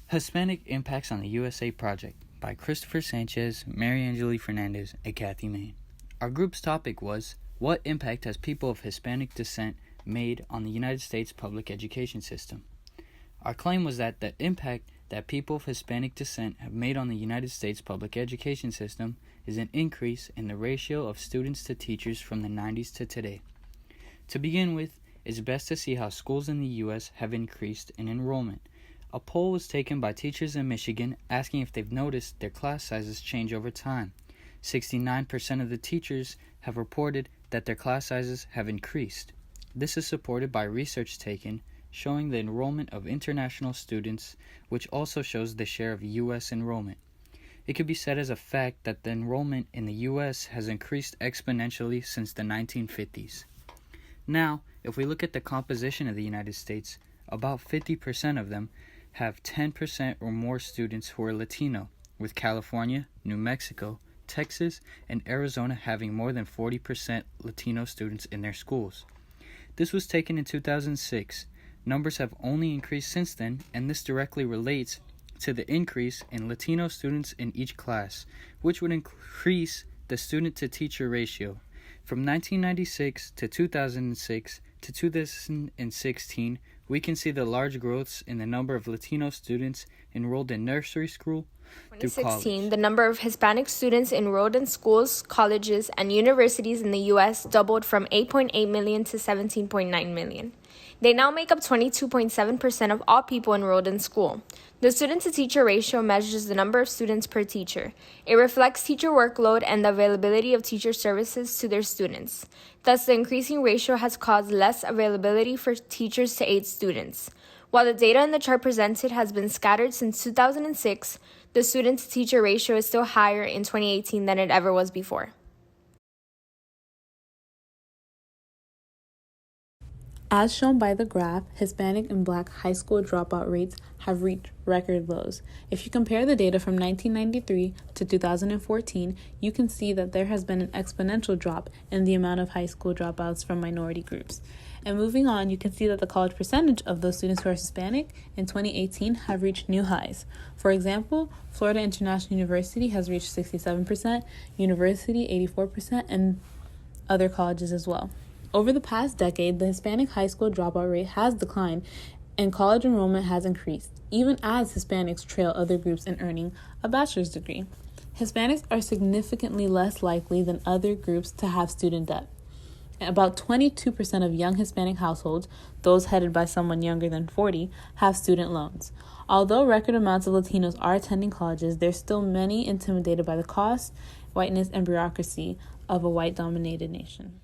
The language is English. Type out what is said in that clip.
Hispanic Impacts on the USA Project by Christopher Sanchez, Mary Angeli Fernandez, and Kathy Main. Our group's topic was, what impact has people of Hispanic descent made on the United States public education system? Our claim was that the impact that people of Hispanic descent have made on the United States public education system is an increase in the ratio of students to teachers from the 90s to today. To begin with, it's best to see how schools in the U.S. have increased in enrollment. A poll was taken by teachers in Michigan asking if they've noticed their class sizes change over time. 69% of the teachers have reported that their class sizes have increased. This is supported by research taken showing the enrollment of international students, which also shows the share of U.S. enrollment. It could be said as a fact that the enrollment in the U.S. has increased exponentially since the 1950s. Now, if we look at the composition of the United States, about 50% of them have 10% or more students who are Latino, with California, New Mexico, Texas, and Arizona having more than 40% Latino students in their schools. This was taken in 2006. Numbers have only increased since then, and this directly relates to the increase in Latino students in each class, which would increase the student-to-teacher ratio. From 1996 to 2006 to 2016, we can see the large growths in the number of Latino students enrolled in nursery school through college. 2016, the number of Hispanic students enrolled in schools, colleges, and universities in the U.S. doubled from 8.8 million to 17.9 million. They now make up 22.7% of all people enrolled in school. The student-to-teacher ratio measures the number of students per teacher. It reflects teacher workload and the availability of teacher services to their students. Thus, the increasing ratio has caused less availability for teachers to aid students. While the data in the chart presented has been scattered since 2006, the student-to-teacher ratio is still higher in 2018 than it ever was before. As shown by the graph, Hispanic and Black high school dropout rates have reached record lows. If you compare the data from 1993 to 2014, you can see that there has been an exponential drop in the amount of high school dropouts from minority groups. And moving on, you can see that the college percentage of those students who are Hispanic in 2018 have reached new highs. For example, Florida International University has reached 67%, University 84%, and other colleges as well. Over the past decade, the Hispanic high school dropout rate has declined and college enrollment has increased, even as Hispanics trail other groups in earning a bachelor's degree. Hispanics are significantly less likely than other groups to have student debt. About 22% of young Hispanic households, those headed by someone younger than 40, have student loans. Although record amounts of Latinos are attending colleges, there's still many intimidated by the cost, whiteness, and bureaucracy of a white-dominated nation.